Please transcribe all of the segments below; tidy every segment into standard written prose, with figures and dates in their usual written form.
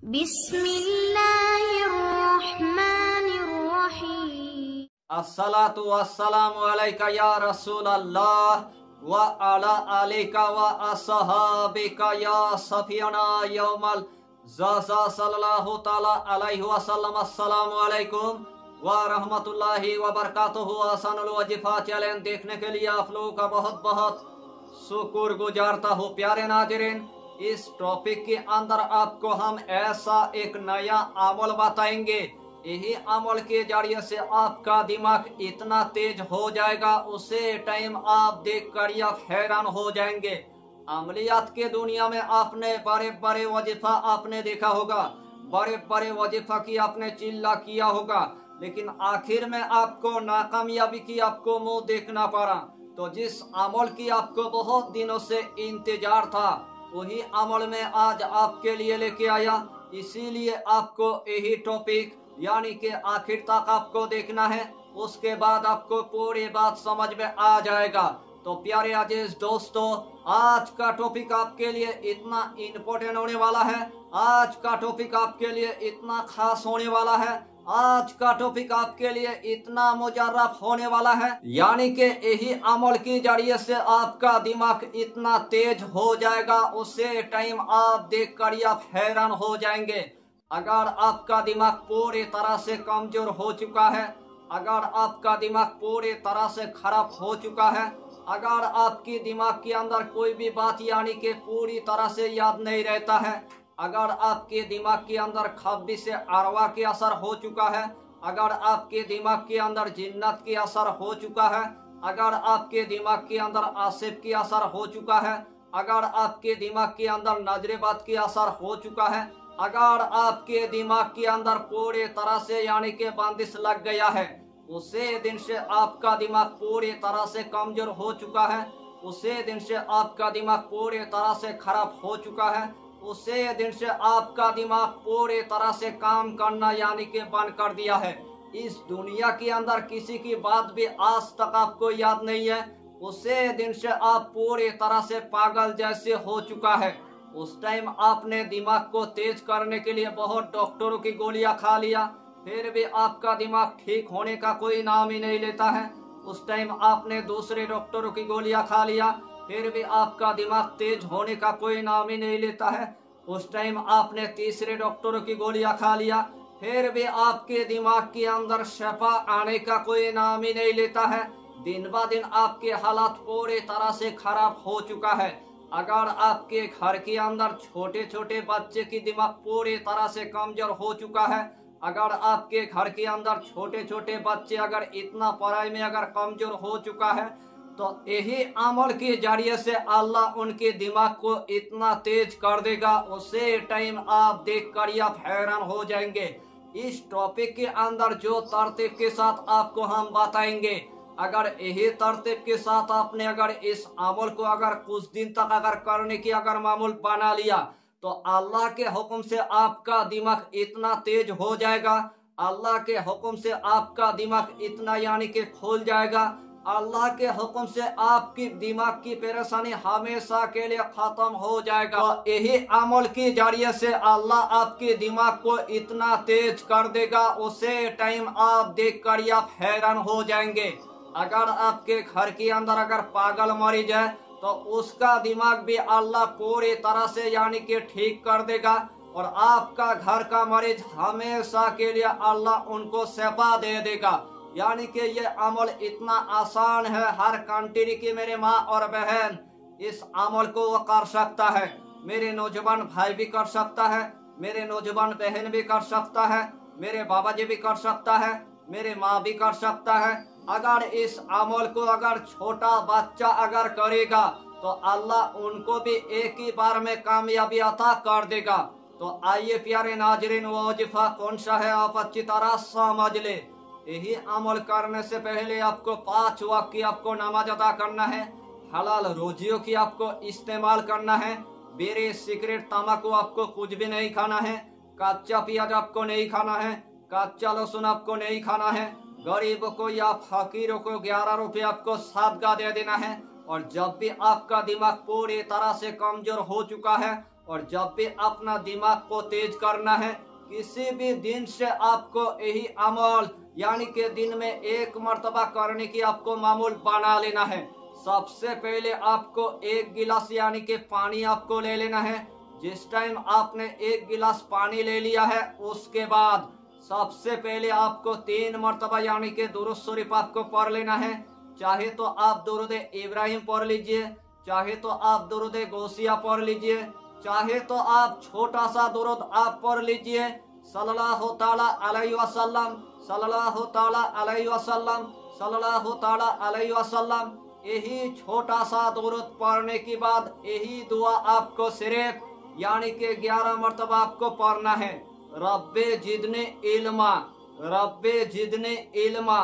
बिस्मिल्लाहिर्रहमानिर्रहीम। अस्सलातु वस्सलामु अलैका या रसूल अल्लाह व अला आलिका व अस्हाबिका या सफियाना यौमल ज़ज़ा सल्लल्लाहु ताला अलैहि वसल्लम। अस्सलामु अलैकुम व रहमतुल्लाहि व बरकातुहु। आसानुल वजीफा चैनल देखने के लिए आप लोगों का बहुत बहुत शुक्र गुजारता हूँ। प्यारे नाज़रीन, इस टॉपिक के अंदर आपको हम ऐसा एक नया अमल बताएंगे। यही अमल के जरिए से आपका दिमाग इतना तेज हो जाएगा, उसे टाइम आप देखकर या हैरान हो जाएंगे। अमलियात के दुनिया में आपने बड़े बड़े वजीफा आपने देखा होगा, बड़े बड़े वजीफा की आपने चिल्ला किया होगा, लेकिन आखिर में आपको नाकामयाबी की आपको मुंह देखना पड़ा। तो जिस अमल की आपको बहुत दिनों से इंतजार था, वही अमल में आज आपके लिए लेके आया। इसीलिए आपको यही टॉपिक यानी कि आखिर तक आपको देखना है, उसके बाद आपको पूरी बात समझ में आ जाएगा। तो प्यारे अजीज दोस्तों, आज का टॉपिक आपके लिए इतना इम्पोर्टेंट होने वाला है, आज का टॉपिक आपके लिए इतना खास होने वाला है, आज का टॉपिक आपके लिए इतना मुजर्रफ होने वाला है, यानी कि यही अमल की जरिए से आपका दिमाग इतना तेज हो जाएगा, उसे टाइम आप देख कर आप हैरान हो जाएंगे। अगर आपका दिमाग पूरी तरह से कमजोर हो चुका है, अगर आपका दिमाग पूरी तरह से खराब हो चुका है, अगर आपकी दिमाग के अंदर कोई भी बात यानी कि पूरी तरह से याद नहीं रहता है, अगर आपके दिमाग के अंदर खब्बी से अरवा के असर हो चुका है, अगर आपके दिमाग के अंदर जिन्नत के असर हो चुका है, अगर आपके दिमाग के अंदर आसिफ के असर हो चुका है, अगर आपके दिमाग के अंदर नजरेबाद के असर हो चुका है, अगर आपके दिमाग के अंदर पूरी तरह से यानी कि बंदिश लग गया है, उसे दिन से आपका दिमाग पूरी तरह से कमजोर हो चुका है, उसे दिन से आपका दिमाग पूरी तरह से खराब हो चुका है, उसे दिन से आपका दिमाग पूरी तरह से काम करना यानी कि बंद कर दिया है। इस दुनिया के अंदर किसी की बात भी आज तक आपको याद नहीं है, उसे दिन से आप पूरी तरह से पागल जैसे हो चुका है। उस टाइम आपने दिमाग को तेज करने के लिए बहुत डॉक्टरों की गोलियां खा लिया, फिर भी आपका दिमाग ठीक होने का कोई नाम ही नहीं लेता है। उस टाइम आपने दूसरे डॉक्टरों की गोलियां खा लिया, फिर भी आपका दिमाग तेज होने का कोई नाम ही नहीं लेता है। उस टाइम आपने तीसरे डॉक्टरों की गोलियां खा लिया, फिर भी आपके दिमाग के अंदर शफा आने का कोई नाम ही नहीं लेता है। दिन ब दिन आपके हालात पूरी तरह से खराब हो चुका है। अगर आपके घर के अंदर छोटे छोटे बच्चे की दिमाग पूरी तरह से कमजोर हो चुका है, अगर आपके घर के अंदर छोटे छोटे बच्चे अगर इतना पढ़ाई में अगर कमजोर हो चुका है, तो यही अमल के जरिए से अल्लाह उनके दिमाग को इतना तेज कर देगा, उसे टाइम आप देख कर आप हैरान हो जाएंगे। इस टॉपिक के अंदर जो तरतीब के साथ आपको हम बताएंगे, अगर यही तरतीब के साथ आपने अगर इस अमल को अगर कुछ दिन तक अगर करने की अगर मामूल बना लिया, तो अल्लाह के हुक्म से आपका दिमाग इतना तेज हो जाएगा, अल्लाह के हुक्म से आपका दिमाग इतना यानी कि खुल जाएगा, अल्लाह के हुक्म से आपकी दिमाग की परेशानी हमेशा के लिए खत्म हो जाएगा। तो यही अमल के जरिए से अल्लाह आपके दिमाग को इतना तेज कर देगा, उसे टाइम आप देख कर आप हैरान हो जाएंगे। अगर आपके घर के अंदर अगर पागल मरीज है, तो उसका दिमाग भी अल्लाह पूरी तरह से यानी कि ठीक कर देगा, और आपका घर का मरीज हमेशा के लिए अल्लाह उनको शफा दे देगा। यानी कि ये अमल इतना आसान है, हर कंट्री की मेरे माँ और बहन इस अमल को वो कर सकता है। मेरे नौजवान भाई भी कर सकता है, मेरे नौजवान बहन भी कर सकता है, मेरे बाबा जी भी कर सकता है, मेरे माँ भी कर सकता है। अगर इस अमल को अगर छोटा बच्चा अगर करेगा, तो अल्लाह उनको भी एक ही बार में कामयाबी अता कर देगा। तो आइए प्यारे नाजरीन, वो वजीफा कौन सा है आप अच्छी तरह समझ ले। यही अमल करने से पहले आपको 5 वक्त की आपको नमाज अदा करना है, हलाल रोजियों की आपको इस्तेमाल करना है, बीड़ी सिगरेट तम्बाकू आपको कुछ भी नहीं खाना है, कच्चा प्याज आपको नहीं खाना है, कच्चा लहसुन आपको नहीं खाना है, गरीबों को या फकीरों को 11 रुपये आपको सदका दे देना है। और जब भी आपका दिमाग पूरी तरह से कमजोर हो चुका है और जब भी अपना दिमाग को तेज करना है, किसी भी दिन से आपको यही अमल यानी कि दिन में एक मर्तबा करने की आपको मामूल बना लेना है। सबसे पहले आपको एक गिलास यानी कि पानी आपको ले लेना है। जिस टाइम आपने एक गिलास पानी ले लिया है, उसके बाद सबसे पहले आपको 3 मर्तबा यानी कि दुरूद शरीफ आपको पढ़ लेना है। चाहे तो आप दुरूद इब्राहिम पढ़ लीजिए, चाहे तो आप दुरूद गौसिया पढ़ लीजिए, चाहे तो आप छोटा सा दुरूद आप पढ़ लीजिए, सल्लल्लाहु ताला अलैहि वसल्लम, सल्लल्लाहु ताला अलैहि वसल्लम, सल्लल्लाहु ताला अलैहि वसल्लम। यही छोटा सा दुरूद पढ़ने के बाद यही दुआ आपको सिर्फ यानी कि 11 मर्तबा आपको पढ़ना है। रब्बे जिदने इल्मा, रब्बे जिदने इल्मा,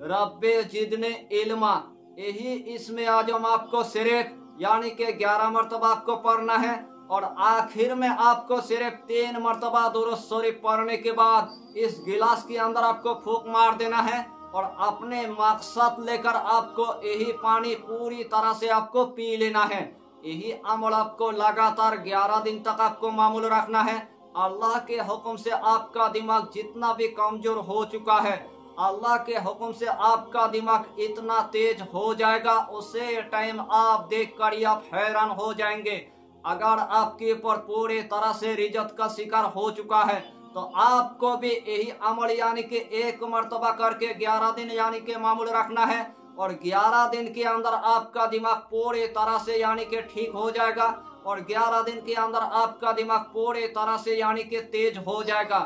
रब्बे जिदने इल्मा। यही इसमें आजम आपको सिर्फ यानी कि 11 मर्तबा आपको पढ़ना है। और आखिर में आपको सिर्फ 3 मर्तबा दुरूद शरीफ पढ़ने के बाद इस गिलास के अंदर आपको फूंक मार देना है और अपने मकसद लेकर आपको यही पानी पूरी तरह से आपको पी लेना है। यही अमल आपको लगातार 11 दिन तक आपको मामूल रखना है। अल्लाह के हुक्म से आपका दिमाग जितना भी कमजोर हो चुका है, अल्लाह के हुक्म से आपका दिमाग इतना तेज हो जाएगा, उसे टाइम आप देख कर आप हैरान हो जाएंगे। अगर आपके ऊपर पूरी तरह से रिजत का शिकार हो चुका है तो आपको भी यही अमल यानी कि एक मर्तबा करके 11 दिन यानी कि मामूल रखना है। और 11 दिन के अंदर आपका दिमाग पूरी तरह से यानी कि ठीक हो जाएगा और 11 दिन के अंदर आपका दिमाग पूरी तरह से यानी कि तेज हो जाएगा।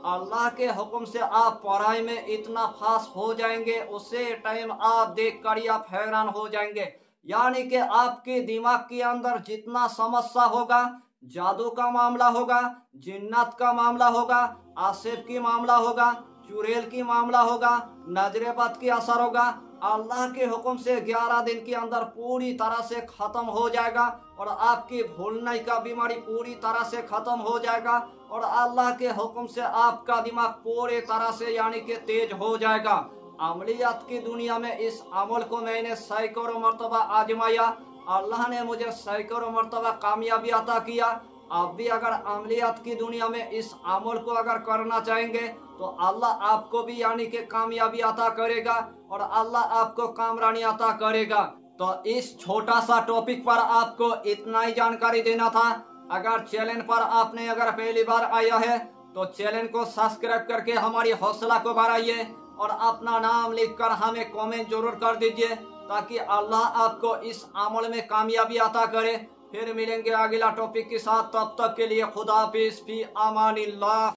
अल्लाह के हुक्म से आप पढ़ाई में इतना खास हो जाएंगे, उसे टाइम आप देख कर आप हैरान हो जाएंगे। यानी कि आपके दिमाग के अंदर जितना समस्या होगा, जादू का मामला होगा, जिन्नत का मामला होगा, आसिफ की मामला होगा, चुड़ैल की मामला होगा, नजरेबद की असर होगा, अल्लाह के हुक्म से 11 दिन के अंदर पूरी तरह से खत्म हो जाएगा और आपकी भूलने का बीमारी पूरी तरह से खत्म हो जाएगा और अल्लाह के हुक्म से आपका दिमाग पूरी तरह से यानी कि तेज हो जाएगा। अमलियात की दुनिया में इस अमल को मैंने सैकड़ों मर्तबा आजमाया, अल्लाह ने मुझे सैकड़ों मर्तबा कामयाबी अता किया। आप भी अगर अमलियात की दुनिया में इस अमल को अगर करना चाहेंगे तो अल्लाह आपको भी यानी कि कामयाबी अता करेगा और अल्लाह आपको कामरानी अता करेगा। तो इस छोटा सा टॉपिक पर आपको इतना ही जानकारी देना था। अगर चैनल पर आपने अगर पहली बार आया है तो चैनल को सब्सक्राइब करके हमारी हौसला को बढ़ाइए और अपना नाम लिखकर हमें कमेंट जरूर कर दीजिए ताकि अल्लाह आपको इस अमल में कामयाबी अता करे। फिर मिलेंगे अगला टॉपिक के साथ, तब तक के लिए खुदा हाफिज़, फी अमानिल्लाह।